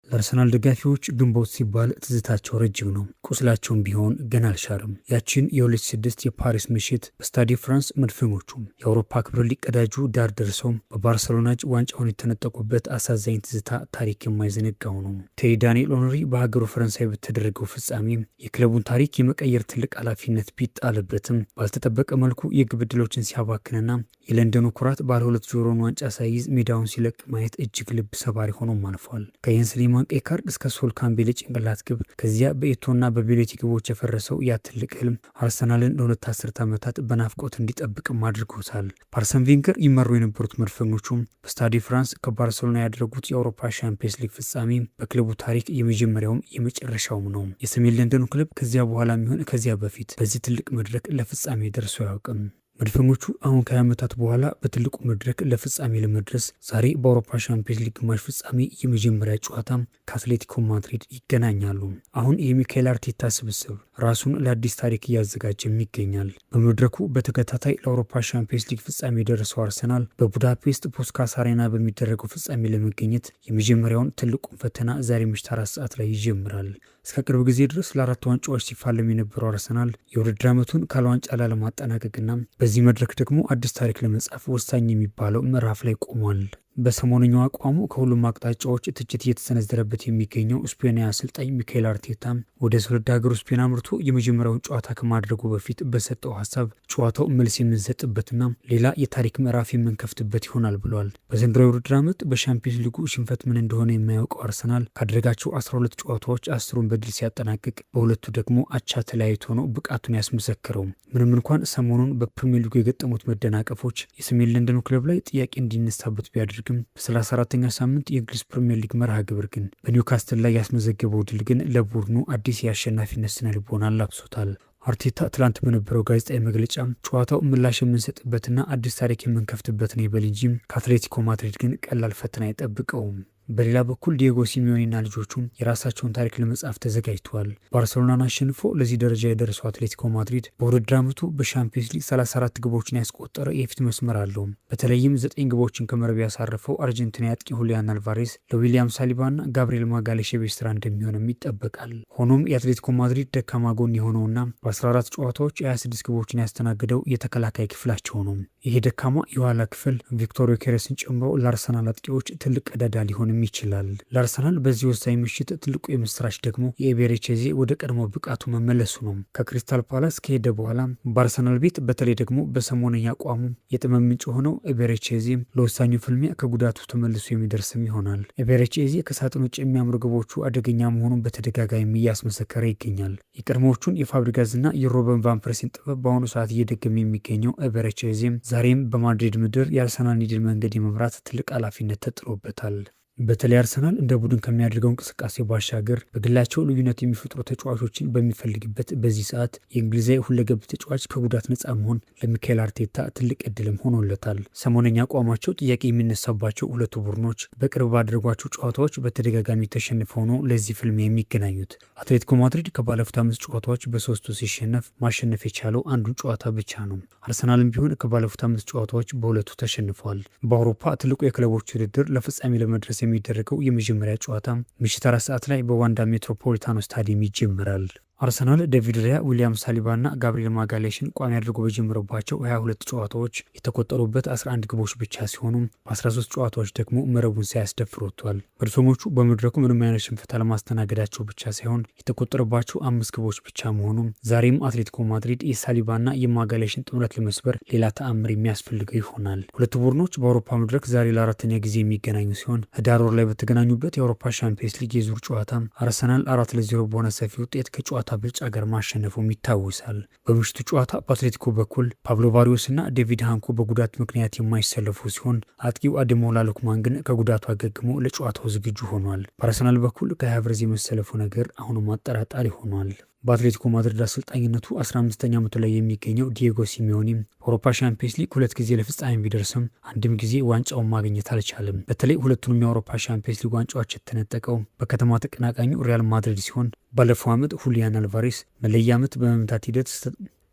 ለአርሰናል ደጋፊዎች ግንቦት ሲባል ትዝታቸው ረጅም ነው። ቁስላቸውም ቢሆን ገና አልሻርም። ያችን የ2006 የፓሪስ ምሽት በስታዲ ፍራንስ መድፈኞቹ የአውሮፓ ክብር ሊቀዳጁ ዳር ደርሰው በባርሰሎና ዋንጫውን የተነጠቁበት አሳዛኝ ትዝታ ታሪክ የማይዘነጋው ነው። ቴሪ ዳንኤል ኦንሪ በሀገሩ ፈረንሳይ በተደረገው ፍጻሜ የክለቡን ታሪክ የመቀየር ትልቅ ኃላፊነት ቢጣልበትም ባልተጠበቀ መልኩ የግብ ዕድሎችን ሲያባክንና የለንደኑ ኩራት ባለ ሁለት ጆሮን ዋንጫ ሳይይዝ ሜዳውን ሲለቅ ማየት እጅግ ልብ ሰባሪ ሆኖም አልፏል። ከየንስሊማን ቀይ ካርድ እስከ ሶል ካምቤል ጭንቅላት ግብ፣ ከዚያ በኤቶና በቤሌቲ ግቦች የፈረሰው ያ ትልቅ ህልም አርሰናልን ለሁለት አስርት ዓመታት በናፍቆት እንዲጠብቅም አድርጎታል። በአርሰን ቬንገር ይመሩ የነበሩት መድፈኞቹም በስታዲ ፍራንስ ከባርሴሎና ያደረጉት የአውሮፓ ሻምፒየንስ ሊግ ፍጻሜ በክለቡ ታሪክ የመጀመሪያውም የመጨረሻውም ነው። የሰሜን ለንደኑ ክለብ ከዚያ በኋላ የሚሆን ከዚያ በፊት በዚህ ትልቅ መድረክ ለፍጻሜ ደርሶ አያውቅም። መድፈኞቹ አሁን ከ20 ዓመታት በኋላ በትልቁ መድረክ ለፍጻሜ ለመድረስ ዛሬ በአውሮፓ ሻምፒየንስ ሊግ ግማሽ ፍጻሜ የመጀመሪያ ጨዋታ ከአትሌቲኮ ማድሪድ ይገናኛሉ። አሁን የሚካኤል አርቴታ ስብስብ ራሱን ለአዲስ ታሪክ እያዘጋጀም ይገኛል። በመድረኩ በተከታታይ ለአውሮፓ ሻምፒየንስ ሊግ ፍጻሜ የደረሰው አርሰናል በቡዳፔስት ፑስካስ አሬና በሚደረገው ፍጻሜ ለመገኘት የመጀመሪያውን ትልቁን ፈተና ዛሬ ምሽት 4 ሰዓት ላይ ይጀምራል። እስከ ቅርብ ጊዜ ድረስ ለአራት ዋንጫዎች ሲፋለም የነበረው አርሰናል የውድድር ዓመቱን ካለ ዋንጫ ላለማጠናቀቅና በዚህ መድረክ ደግሞ አዲስ ታሪክ ለመጻፍ ወሳኝ የሚባለው ምዕራፍ ላይ ቆሟል። በሰሞነኛው አቋሙ ከሁሉም አቅጣጫዎች ትችት እየተሰነዘረበት የሚገኘው ስፔናዊ አሰልጣኝ ሚካኤል አርቴታ ወደ ትውልድ ሀገሩ ስፔን አምርቶ የመጀመሪያውን ጨዋታ ከማድረጉ በፊት በሰጠው ሀሳብ ጨዋታው መልስ የምንሰጥበትና ሌላ የታሪክ ምዕራፍ የምንከፍትበት ይሆናል ብሏል። በዘንድሮ የውድድር ዓመት በሻምፒየንስ ሊጉ ሽንፈት ምን እንደሆነ የማያውቀው አርሰናል ካደረጋቸው 12 ጨዋታዎች 10ሩን በድል ሲያጠናቅቅ በሁለቱ ደግሞ አቻ ተለያይቶ ነው ብቃቱን ያስመሰከረው። ምንም እንኳን ሰሞኑን በፕሪሚየር ሊጉ የገጠሙት መደናቀፎች የሰሜን ለንደኑ ክለብ ላይ ጥያቄ እንዲነሳበት ቢያደርግ በ34ኛ ሳምንት የእንግሊዝ ፕሪሚየር ሊግ መርሃ ግብር ግን በኒውካስትል ላይ ያስመዘገበው ድል ግን ለቡድኑ አዲስ የአሸናፊነት ስነ ልቦና አላብሶታል። አርቴታ ትላንት በነበረው ጋዜጣዊ መግለጫ ጨዋታው ምላሽ የምንሰጥበትና አዲስ ታሪክ የምንከፍትበት ነው ይበል እንጂ ከአትሌቲኮ ማድሪድ ግን ቀላል ፈተና አይጠብቀውም። በሌላ በኩል ዲየጎ ሲሚዮኔና ልጆቹም የራሳቸውን ታሪክ ለመጻፍ ተዘጋጅተዋል። ባርሴሎናን አሸንፎ ለዚህ ደረጃ የደረሰው አትሌቲኮ ማድሪድ በውድድር ዓመቱ በሻምፒየንስ ሊግ 34 ግቦችን ያስቆጠረ የፊት መስመር አለው። በተለይም 9 ግቦችን ከመረብ ያሳረፈው አርጀንቲና አጥቂ ሁሊያን አልቫሬስ ለዊሊያም ሳሊባና ጋብሪኤል ማጋሌሽ የቤት ስራ እንደሚሆንም ይጠበቃል። ሆኖም የአትሌቲኮ ማድሪድ ደካማ ጎን የሆነውና በ14 ጨዋታዎች 26 ግቦችን ያስተናግደው የተከላካይ ክፍላቸው ነው። ይሄ ደካማ የኋላ ክፍል ቪክቶር ዮኬሬስን ጨምሮ ለአርሰናል አጥቂዎች ትልቅ ቀዳዳ ሊሆን ይችላል። ለአርሰናል በዚህ ወሳኝ ምሽት ትልቁ የምስራች ደግሞ የኤቤሬቺዜ ወደ ቀድሞ ብቃቱ መመለሱ ነው። ከክሪስታል ፓላስ ከሄደ በኋላ በአርሰናል ቤት በተለይ ደግሞ በሰሞነኛ አቋሙ የጥመም ምንጭ ሆነው ኤቤሬቺዜ ለወሳኙ ፍልሚያ ከጉዳቱ ተመልሶ የሚደርስም ይሆናል። ኤቤሬቺዜ ከሳጥን ውጭ የሚያምሩ ግቦቹ አደገኛ መሆኑን በተደጋጋሚ እያስመሰከረ ይገኛል። የቀድሞዎቹን የፋብሪጋዝና የሮበን ቫን ፐርሲን ጥበብ በአሁኑ ሰዓት እየደገመ የሚገኘው ኤቤሬቺዜ ዛሬም በማድሪድ ምድር የአርሰናል ድል መንገድ የመምራት ትልቅ ኃላፊነት ተጥሎበታል። በተለይ አርሰናል እንደ ቡድን ከሚያደርገው እንቅስቃሴ ባሻገር በግላቸው ልዩነት የሚፈጥሩ ተጫዋቾችን በሚፈልግበት በዚህ ሰዓት የእንግሊዛዊ ሁለገብ ተጫዋች ከጉዳት ነፃ መሆን ለሚካኤል አርቴታ ትልቅ እድልም ሆኖለታል። ሰሞነኛ አቋማቸው ጥያቄ የሚነሳባቸው ሁለቱ ቡድኖች በቅርብ ባደረጓቸው ጨዋታዎች በተደጋጋሚ ተሸንፈው ነው ለዚህ ፍልሚያ የሚገናኙት። አትሌቲኮ ማድሪድ ከባለፉት 5 ጨዋታዎች በ3ቱ ሲሸነፍ ማሸነፍ የቻለው አንዱን ጨዋታ ብቻ ነው። አርሰናልም ቢሆን ከባለፉት 5 ጨዋታዎች በሁለቱ ተሸንፏል። በአውሮፓ ትልቁ የክለቦች ውድድር ለፍጻሜ ለመድረስ የሚደረገው የመጀመሪያ ጨዋታ ምሽት 4 ሰዓት ላይ በዋንዳ ሜትሮፖሊታኖ ስታዲየም ይጀምራል። አርሰናል ዴቪድ ራያ፣ ዊሊያም ሳሊባና ጋብሪኤል ማጋሌሽን ቋሚ አድርጎ በጀመረባቸው 22 ጨዋታዎች የተቆጠሩበት 11 ግቦች ብቻ ሲሆኑ በ13 ጨዋታዎች ደግሞ መረቡን ሳያስደፍር ወጥቷል። መድፈኞቹ በመድረኩ ምንም አይነት ሽንፈት አለማስተናገዳቸው ብቻ ሳይሆን የተቆጠረባቸው 5 ግቦች ብቻ መሆኑ ዛሬም አትሌቲኮ ማድሪድ የሳሊባና የማጋሌሽን ጥምረት ለመስበር ሌላ ተአምር የሚያስፈልገው ይሆናል። ሁለቱ ቡድኖች በአውሮፓ መድረክ ዛሬ ለ4ኛ ጊዜ የሚገናኙ ሲሆን ህዳር ወር ላይ በተገናኙበት የአውሮፓ ሻምፒየንስ ሊግ የዙር ጨዋታ አርሰናል 4-0 በሆነ ሰፊ ውጤት ከጨዋታ ብልጫ ጋር ማሸነፉም ይታወሳል። በምሽቱ ጨዋታ በአትሌቲኮ በኩል ፓብሎ ባሪዮስና ዴቪድ ሃንኮ በጉዳት ምክንያት የማይሰለፉ ሲሆን አጥቂው አደሞላ ሉክማን ግን ከጉዳቱ አገግሞ ለጨዋታው ዝግጁ ሆኗል። በአርሰናል በኩል ከሃቨርዝ የመሰለፉ ነገር አሁንም አጠራጣሪ ሆኗል። በአትሌቲኮ ማድሪድ አሰልጣኝነቱ 15ኛ ዓመቱ ላይ የሚገኘው ዲየጎ ሲሚዮኒ በአውሮፓ ሻምፒየንስ ሊግ 2 ጊዜ ለፍጻሜ ቢደርስም አንድም ጊዜ ዋንጫውን ማግኘት አልቻለም። በተለይ ሁለቱንም የአውሮፓ ሻምፒየንስ ሊግ ዋንጫዎች የተነጠቀው በከተማ ተቀናቃኙ ሪያል ማድሪድ ሲሆን ባለፈው ዓመት ሁሊያን አልቫሬስ መለያ ምት በመምታት ሂደት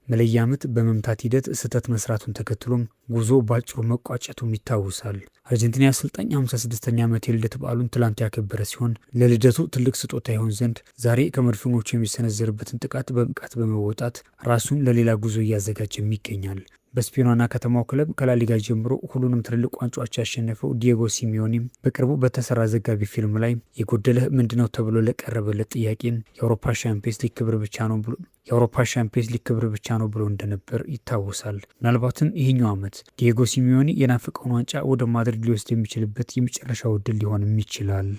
መለያ ምት በመምታት ሂደት ስህተት መስራቱን ተከትሎም ጉዞ ባጭሩ መቋጨቱም ይታወሳል። አርጀንቲና አሰልጣኝ 56ኛ ዓመት የልደት በዓሉን ትላንት ያከበረ ሲሆን ለልደቱ ትልቅ ስጦታ ይሆን ዘንድ ዛሬ ከመድፈኞቹ የሚሰነዘርበትን ጥቃት በብቃት በመወጣት ራሱን ለሌላ ጉዞ እያዘጋጀም ይገኛል። በስፔን ዋና ከተማው ክለብ ከላሊጋ ጀምሮ ሁሉንም ትልልቅ ዋንጫዎች ያሸነፈው ዲየጎ ሲሚዮኒም በቅርቡ በተሰራ ዘጋቢ ፊልም ላይ የጎደለህ ምንድነው ተብሎ ለቀረበለት ጥያቄን የአውሮፓ ሻምፒየንስ ሊግ ክብር ብቻ ነው ብሎ እንደነበር ይታወሳል። ምናልባትም ይህኛው ዓመት ዲየጎ ሲሚዮኒ የናፈቀውን ዋንጫ ወደ ማድሪድ ሊወስድ የሚችልበት የመጨረሻው ዕድል ሊሆንም ይችላል።